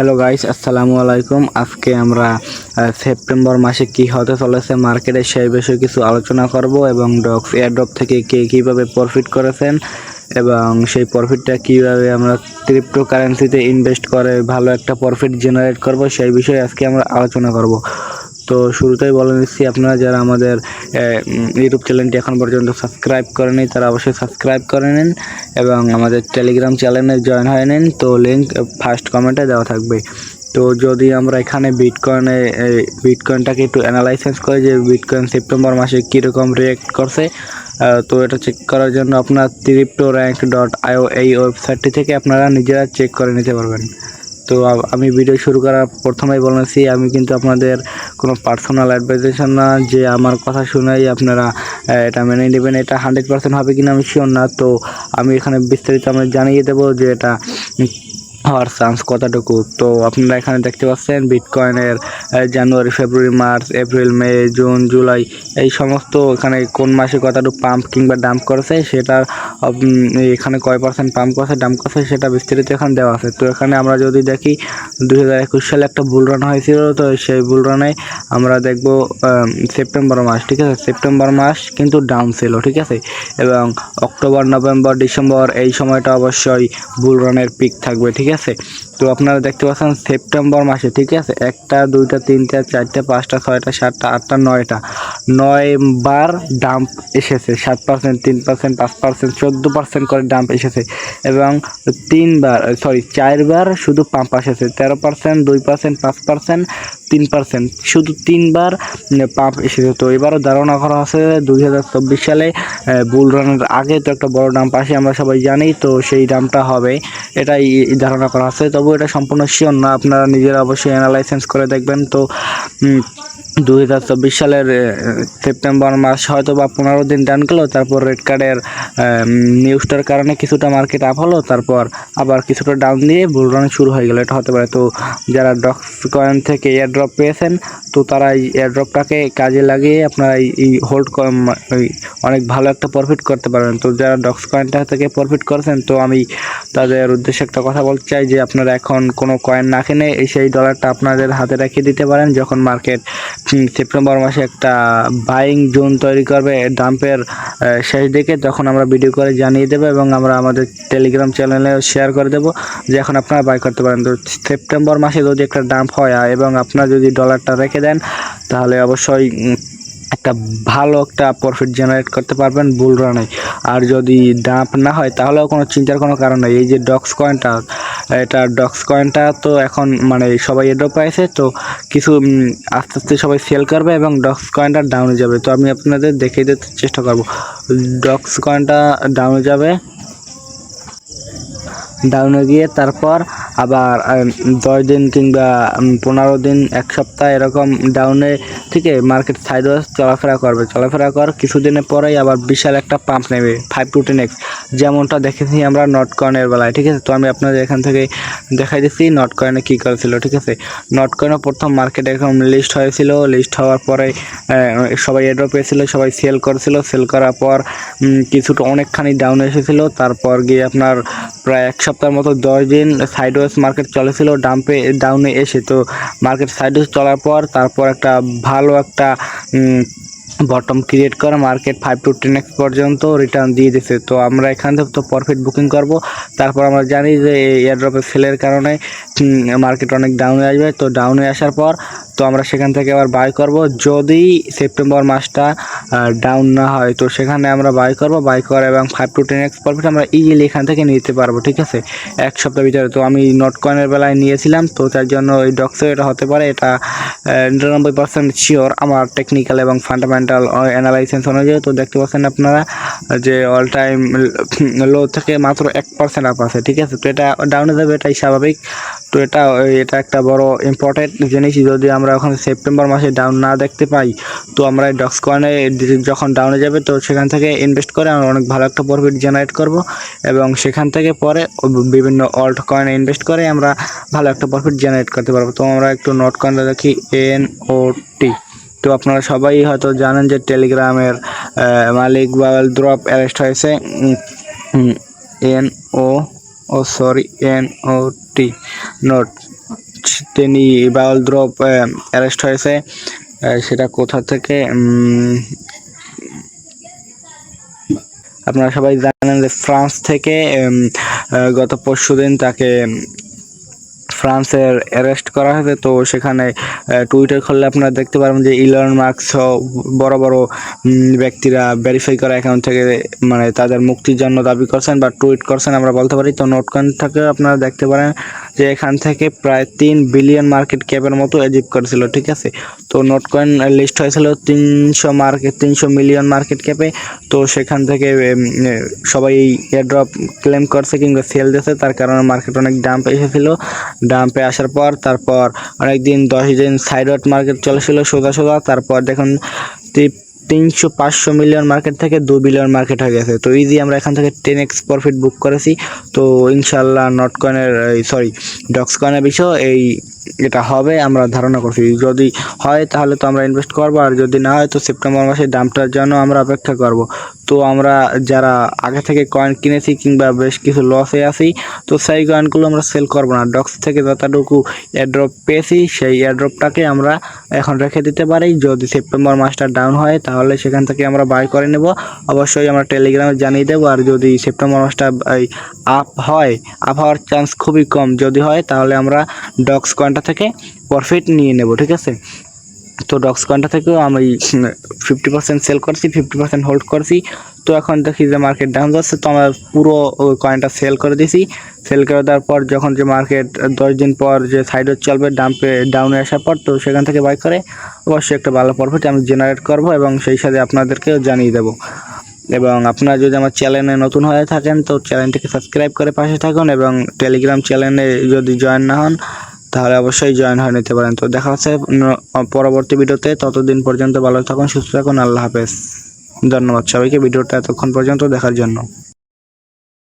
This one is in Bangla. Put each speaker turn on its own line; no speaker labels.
হ্যালো গাইস, আসসালামু আলাইকুম। আজকে আমরা সেপ্টেম্বর মাসে কি হতে চলেছে মার্কেটে সেই বিষয়ে কিছু আলোচনা করব এবং ডক্স এয়ারড্রপ থেকে কে কীভাবে প্রফিট করেছেন এবং সেই প্রফিটটা কীভাবে আমরা ক্রিপ্টোকারেন্সিতে ইনভেস্ট করে ভালো একটা প্রফিট জেনারেট করব সেই বিষয়ে আজকে আমরা আলোচনা করব। তো শুরুতেই বলে নিচ্ছি, আপনারা যারা আমাদের ইউটিউব চ্যানেলটি এখন পর্যন্ত সাবস্ক্রাইব করেনি তারা অবশ্যই সাবস্ক্রাইব করে নিন এবং আমাদের টেলিগ্রাম চ্যানেলে জয়েন হয়ে নিন। তো লিঙ্ক ফার্স্ট কমেন্টে দেওয়া থাকবে। তো যদি আমরা এখানে বিটকয়েনটাকে একটু অ্যানালাইসিস করি যে বিটকয়েন সেপ্টেম্বর মাসে কীরকম রিয়েক্ট করছে, তো এটা চেক করার জন্য আপনার cryptorank.io এই ওয়েবসাইটটি থেকে আপনারা নিজেরা চেক করে নিতে পারবেন। তো আমি ভিডিও শুরু করার প্রথমেই বলেছি, আমি কিন্তু আপনাদের কোনো পার্সোনাল অ্যাডভাইজেশন না যে আমার কথা শুনেই আপনারা এটা মেনে নেবেন। এটা 100% হবে কিনা আমি শিওর না। তো আমি এখানে বিস্তারিত আমি জানিয়ে দেবো যে এটা হওয়ার চান্স কতটুকু। তো আপনারা এখানে দেখতে পাচ্ছেন বিটকয়েনের জানুয়ারি, ফেব্রুয়ারি, মার্চ, এপ্রিল, মে, জুন, জুলাই এই সমস্ত এখানে কোন মাসে কতটুকু পাম্প কিংবা ডাম্প করেছে সেটার এখানে কয় পার্সেন্ট পাম্প করেছে ডাম্প করেছে সেটা বিস্তারিত এখানে দেওয়া আছে। তো এখানে আমরা যদি দেখি 2021 সালে একটা বুল রান হয়েছিল, তো সেই বুল রানে আমরা দেখব সেপ্টেম্বর মাস, ঠিক আছে, সেপ্টেম্বর মাস কিন্তু ডাউন ছিল, ঠিক আছে, এবং অক্টোবর, নভেম্বর, ডিসেম্বর এই সময়টা অবশ্যই বুল রানের পিক থাকবে, ঠিক আছে। তো আপনারা দেখতে পাচ্ছেন সেপ্টেম্বর মাসে, ঠিক আছে, 1টা 2টা 3টা 4টা 5টা 6টা 7টা 8টা 9 বার ডাম্প এসেছে, 7%, 3%, 5%, 14% করে ডাম্প এসেছে এবং 4বার শুধু পাম্প এসেছে, 13%, 2%, 5%, 3%, শুধু 3বার পাম্প এসেছে। তো এবারও ধারণা করা হচ্ছে 2024 সালে বুল রানের আগে তো একটা বড় ডাম্প আসে, আমরা সবাই জানি। তো সেই ডাম্পটা হবে এটাই ধারণা করা আছে, তবু এটা সম্পূর্ণ শিওর না, আপনারা নিজেরা অবশ্যই অ্যানালাইসিস করে দেখবেন। তো 2024 সালের সেপ্টেম্বর মাস হয়তো বা 15 দিন ডাউন গেল, তারপর রেড কার্ডের নিউজটার কারণে কিছুটা মার্কেট আপ হলো, তারপর আবার কিছুটা ডাউন দিয়ে বুল রান শুরু হয়ে গেল, এটা হতে পারে। তো যারা ডক্স কয়েন থেকে এয়ারড্রপ পেয়েছেন তো তারা এই এয়ারড্রপটাকে কাজে লাগিয়ে আপনারা এই হোল্ড অনেক ভালো একটা প্রফিট করতে পারবেন। তো যারা ডক্স কয়েনটা থেকে প্রফিট করেছেন তো আমি তাদের উদ্দেশ্যে একটা কথা বলতে চাই যে আপনারা এখন কোনো কয়েন না কিনে সেই ডলারটা আপনাদের হাতে রেখে দিতে পারেন। যখন মার্কেট সেপ্টেম্বর মাসে একটা বাইং জোন তৈরি করবে ডাম্পের শেষ দিকে, তখন আমরা ভিডিও করে জানিয়ে দেবো এবং আমরা আমাদের টেলিগ্রাম চ্যানেলে শেয়ার করে দেবো যে এখন আপনারা বাই করতে পারেন। তো সেপ্টেম্বর মাসে যদি একটা ডাম্প হয় এবং আপনারা যদি ডলারটা রেখে দেন তাহলে অবশ্যই একটা ভালো একটা প্রফিট জেনারেট করতে পারবেন বুল রানে। আর যদি ডাম্প না হয় তাহলেও কোনো চিন্তার কোনো কারণ নেই। এই যে ডক্স কয়েনটা তো এখন মানে সবাই এড্রপ পাইছে, তো কিছু আস্তে আস্তে সবাই সেল করবে এবং ডক্স কয়েনটা ডাউনে যাবে। তো আমি আপনাদের দেখিয়ে দিতে চেষ্টা করব, ডক্স কয়েনটা ডাউনে যাবে, ডাউনে গিয়ে তারপর আবার 10 দিন কিংবা 15 দিন, 1 সপ্তাহ এরকম ডাউনে থেকে মার্কেট সাইডওয়েজ চলাফেরা কর কিছুদিনের পরেই আবার বিশাল একটা পাম্প নেবে 5 to 10x, যেমনটা দেখেছি আমরা নট কয়েনের বেলায়, ঠিক আছে। তো আমি আপনাদের এখান থেকে দেখাই দিচ্ছি নট কয়েনে কী করেছিল, ঠিক আছে। নট কয়েনে প্রথম মার্কেটে এরকম লিস্ট হয়েছিল, লিস্ট হওয়ার পরে সবাই এড্রপ পেয়েছিল, সবাই সেল করেছিল, সেল করার পর কিছুটা অনেকখানি ডাউনে এসেছিলো, তারপর গিয়ে আপনার প্রায় 1 সপ্তাহের মতো 10 দিন সাইডওয়েজ মার্কেট চলেছিল ডাউনে এসে। তো মার্কেট সাইডওয়েজ চলার পর তারপর একটা ভালো একটা বটম ক্রিয়েট করে মার্কেট 5 to 10x পর্যন্ত রিটার্ন দিয়ে দিচ্ছে। তো আমরা এখান থেকে তো প্রফিট বুকিং করব, তারপর আমরা জানি যে এয়ারড্রপের সেলের কারণে মার্কেট অনেক ডাউনে আসবে। তো ডাউনে আসার পর তো আমরা সেখান থেকে আবার বাই করব, যদি সেপ্টেম্বর মাসটা ডাউন না হয় তো সেখানে আমরা বাই করে এবং 5 to 10x প্রফিট আমরা ইজিলি এখান থেকে নিতে পারবো, ঠিক আছে, 1 সপ্তাহ ভিতরে। তো আমি নট কয়েনের বেলায় নিয়েছিলাম, তো তার জন্য ওই ডক্সে এটা হতে পারে, এটা 99% শিওর আমার টেকনিক্যাল এবং ফান্ডামেন্টাল অ্যানালাইসিস অনুযায়ী। তো দেখতে পাচ্ছেন আপনারা যে অল টাইম লো থেকে মাত্র 1% আপ আছে, ঠিক আছে। তো এটা ডাউনে যাবে, এটাই স্বাভাবিক। তো এটা একটা বড় ইম্পর্টেন্ট জিনিস, যদি আমরা এখন সেপ্টেম্বর মাসে ডাউন না দেখতে পাই তো আমরা ডক্স কয়েনে যখন ডাউনে যাবে তো সেখান থেকে ইনভেস্ট করে আমরা অনেক ভালো একটা প্রফিট জেনারেট করব এবং সেখান থেকে পরে বিভিন্ন অল্ট কয়েনে ইনভেস্ট করে আমরা ভালো একটা প্রফিট জেনারেট করতে পারবো। তো আমরা একটু নোট কয়েনটা দেখি, NOT। তো আপনারা সবাই হয়তো জানেন যে টেলিগ্রামের মালিক বাবেল দ্রপ অ্যারেস্ট হয়েছে, NOT নোট। তিনি বাউল দ্রোপ অ্যারেস্ট হয়েছে। সেটা কোথা থেকে আপনারা সবাই জানেন যে ফ্রান্স থেকে গত পরশুদিন তাকে ফ্রান্সের অ্যারেস্ট করা হয়েছে। তো সেখানে টুইটার খুললে আপনারা দেখতে পারবেন যে ইলন মাস্ক বড় বড় ব্যক্তিরা ভেরিফাই করা অ্যাকাউন্ট থেকে মানে তাদের মুক্তির জন্য দাবি করছেন বা টুইট করছেন আমরা বলতে পারি। তো নোটকয়েন থেকে আপনারা দেখতে পারেন যে এখান থেকে প্রায় 3 বিলিয়ন মার্কেট ক্যাপের মতো অ্যাচিভ করেছিল, ঠিক আছে। তো নোটকয়েন লিস্ট হয়েছিল 300 মিলিয়ন মার্কেট ক্যাপে। তো সেখান থেকে সবাই এয়ারড্রপ ক্লেম করছে কিংবা সেল দিয়েছে, তার কারণে মার্কেট অনেক ডাম্প এসেছিল। ডাম্পে আসার পর তারপর অনেকদিন 10 দিন সাইডওয়েজ মার্কেট চলেছিল সোজা সোজা। তারপর দেখুন 300-500 মিলিয়ন মার্কেট থেকে 2 বিলিয়ন মার্কেট হয়ে গেছে। তো ইজি আমরা এখান থেকে 10x প্রফিট বুক করেছি। তো ইনশাল্লাহ ডক্স কয়েনের বিষয় এটা হবে আমরা ধারণা করছি। যদি হয় তাহলে তো আমরা ইনভেস্ট করব, আর যদি না হয় তো সেপ্টেম্বর মাসে ডাম্পটার জন্য আমরা অপেক্ষা করব। তো আমরা যারা আগে থেকে কয়েন কিনেছি কিংবা বেশ কিছু লসে আছি, তো সেই কয়েনগুলো আমরা সেল করব না। ডক্স থেকে যতটুকু এয়ারড্রপ পেয়েছি সেই এয়ারড্রপটাকে আমরা এখন রেখে দিতে পারি। যদি সেপ্টেম্বর মাসটা ডাউন হয় তাহলে সেখান থেকে আমরা বাই করে নেব। অবশ্যই আমরা টেলিগ্রামে জানিয়ে দেবো। আর যদি সেপ্টেম্বর মাসটা আপ হওয়ার চান্স খুবই কম, যদি হয় তাহলে আমরা ডক্স কয়েনটা থেকে প্রফিট নিয়ে নেব, ঠিক আছে। তো ডক্স কয়েনটা থেকেও আমি 50% সেল করছি, 50% হোল্ড করছি। তো এখন দেখি যে মার্কেট ডাউন যাচ্ছে, তো আমরা পুরো কয়েনটা সেল করে দিয়েছি। সেল করে দেওয়ার পর যখন যে মার্কেট 10 দিন পর যে সাইডে চলবে ডাউনে আসার পর, তো সেখান থেকে বাই করে অবশ্যই একটা ভালো প্রফিট আমি জেনারেট করব এবং সেই সাথে আপনাদেরকেও জানিয়ে দেবো। এবং আপনারা যদি আমার চ্যানেলে নতুন হয়ে থাকেন তো চ্যানেলটিকে সাবস্ক্রাইব করে পাশে থাকুন, এবং টেলিগ্রাম চ্যানেলে যদি জয়েন না হন তাহলে অবশ্যই জয়েন হয়ে নিতে পারেন। তো দেখা হচ্ছে পরবর্তী ভিডিওতে। ততদিন পর্যন্ত ভালো থাকুন, সুস্থ থাকুন, আল্লাহ হাফেজ। ধন্যবাদ সবাইকে ভিডিওটা এতক্ষণ পর্যন্ত দেখার জন্য।